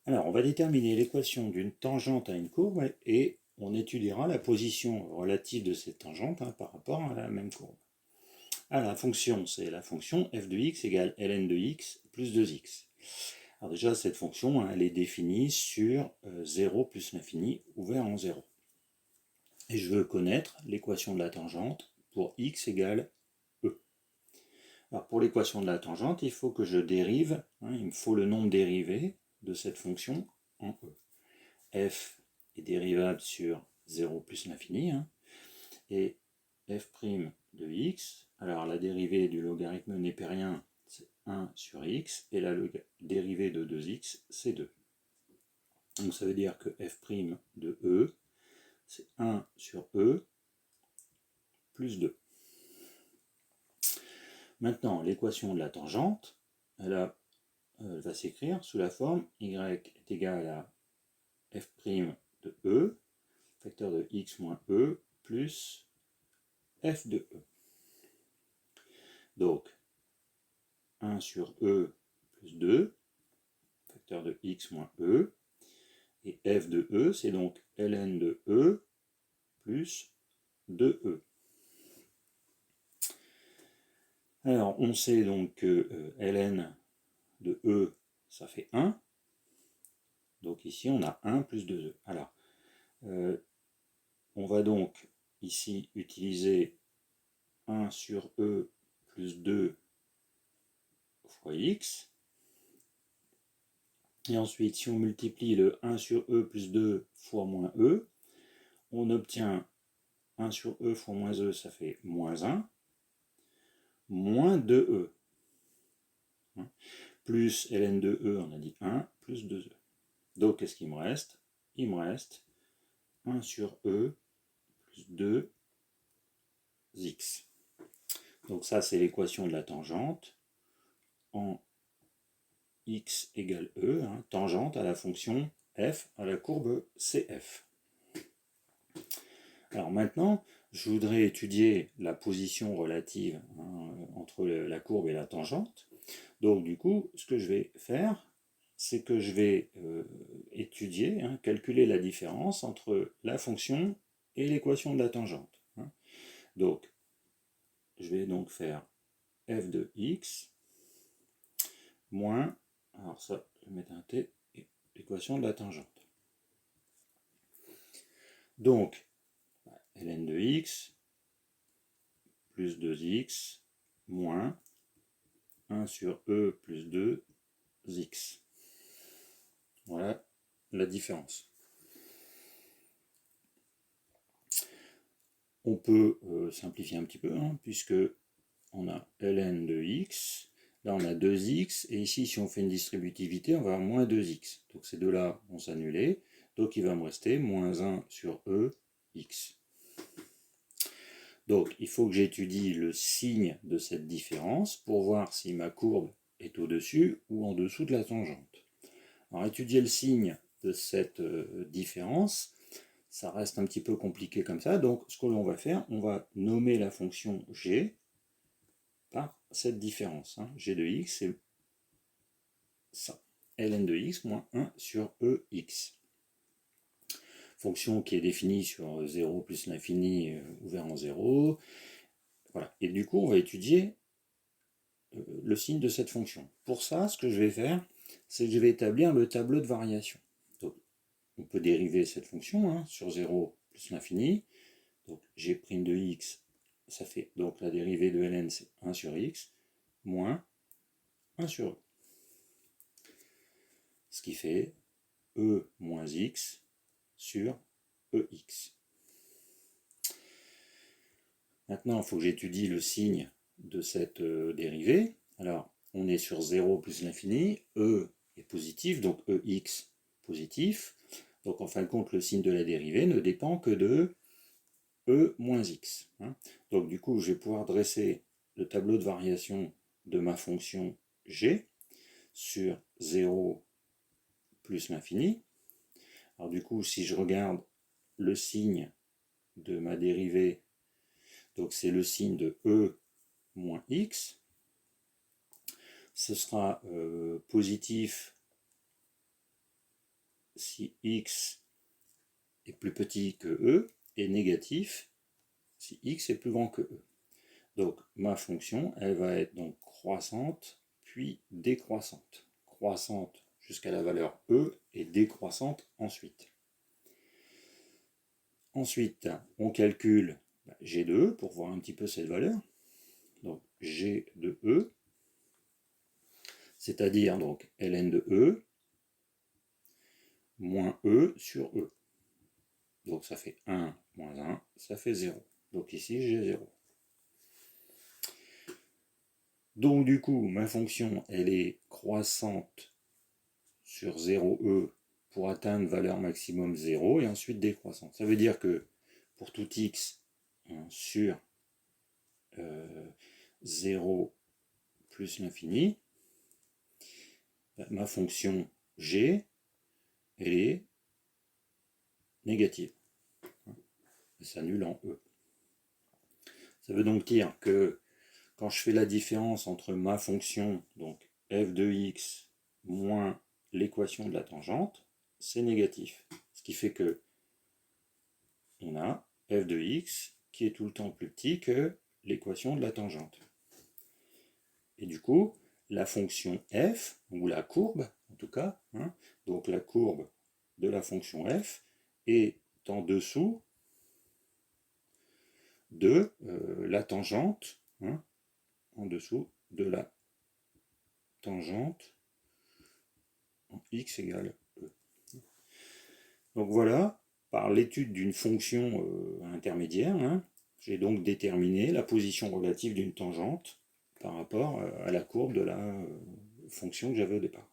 Alors, on va déterminer l'équation d'une tangente à une courbe et on étudiera la position relative de cette tangente par rapport à la même courbe. Alors, la fonction, c'est la fonction f de x égale ln de x plus 2x. Alors déjà, cette fonction, elle est définie sur 0 plus l'infini ouvert en 0. Et je veux connaître l'équation de la tangente pour x égale e. Alors pour l'équation de la tangente, il faut que je dérive, il me faut le nombre dérivé de cette fonction en e. F est dérivable sur 0 plus l'infini, et f' de x, alors la dérivée du logarithme népérien, c'est 1 sur x, et la dérivée de 2x, c'est 2. Donc ça veut dire que f' de e, c'est 1 sur e plus 2. Maintenant, l'équation de la tangente, elle va s'écrire sous la forme y est égal à f' de e, facteur de x moins e, plus f de e. Donc, 1 sur e plus 2, facteur de x moins e, et f de e, c'est donc ln de e plus 2e. Alors, on sait donc que ln de e, ça fait 1. Donc ici, on a 1 plus 2e. Alors, on va donc ici utiliser 1 sur e plus 2 fois x. Et ensuite, si on multiplie le 1 sur e plus 2 fois moins e, on obtient 1 sur e fois moins e, ça fait moins 1, moins 2e. Plus ln de e, on a dit 1, plus 2e. Donc, qu'est-ce qu'il me reste? Il me reste 1 sur e plus 2x. Donc ça, c'est l'équation de la tangente en x égale e, tangente à la fonction f, à la courbe CF. Alors maintenant, je voudrais étudier la position relative entre la courbe et la tangente. Donc du coup, ce que je vais faire, c'est que je vais étudier, calculer la différence entre la fonction et l'équation de la tangente. Donc, je vais donc faire f de x moins, alors ça, je vais mettre un t, l'équation de la tangente. Donc, ln de x plus 2x moins 1 sur e plus 2x. Voilà la différence. On peut simplifier un petit peu, puisque on a ln de x, là on a 2x, et ici si on fait une distributivité, on va avoir moins 2x. Donc ces deux-là vont s'annuler, donc il va me rester moins 1 sur e x. Donc il faut que j'étudie le signe de cette différence pour voir si ma courbe est au-dessus ou en dessous de la tangente. Alors étudier le signe de cette différence, ça reste un petit peu compliqué comme ça, donc ce que l'on va faire, on va nommer la fonction g par cette différence. G de x, c'est ça, ln de x moins 1 sur ex. Fonction qui est définie sur 0 plus l'infini ouvert en 0. Voilà. Et du coup, on va étudier le signe de cette fonction. Pour ça, ce que je vais faire, c'est que je vais établir le tableau de variation. Donc, on peut dériver cette fonction sur 0 plus l'infini. Donc, g' de x, ça fait donc la dérivée de ln, c'est 1 sur x, moins 1 sur e. Ce qui fait e moins x sur ex. Maintenant, il faut que j'étudie le signe de cette dérivée. Alors, on est sur 0 plus l'infini, e est positif, donc ex positif. Donc, en fin de compte, le signe de la dérivée ne dépend que de e moins x. Donc, du coup, je vais pouvoir dresser le tableau de variation de ma fonction g sur 0 plus l'infini. Alors, du coup, si je regarde le signe de ma dérivée, donc c'est le signe de e moins x, ce sera positif si x est plus petit que e, et négatif si x est plus grand que e. Donc ma fonction, elle va être donc croissante, puis décroissante. Croissante jusqu'à la valeur e, et décroissante ensuite. Ensuite, on calcule g de e pour voir un petit peu cette valeur. Donc g de e, c'est-à-dire donc ln de e, moins e sur e. Donc ça fait 1 moins 1, ça fait 0. Donc ici j'ai 0. Donc du coup, ma fonction, elle est croissante sur 0e pour atteindre valeur maximum 0 et ensuite décroissante. Ça veut dire que pour tout x sur 0 plus l'infini, ma fonction g, elle est négative. Elle s'annule en e. Ça veut donc dire que quand je fais la différence entre ma fonction, donc f de x, moins l'équation de la tangente, c'est négatif. Ce qui fait que on a f de x qui est tout le temps plus petit que l'équation de la tangente. Et du coup, la fonction f, ou la courbe en tout cas, donc la courbe de la fonction f est en dessous de la tangente, en dessous de la tangente en x égale e. Donc voilà, par l'étude d'une fonction intermédiaire, j'ai donc déterminé la position relative d'une tangente par rapport à la courbe de la fonction que j'avais au départ.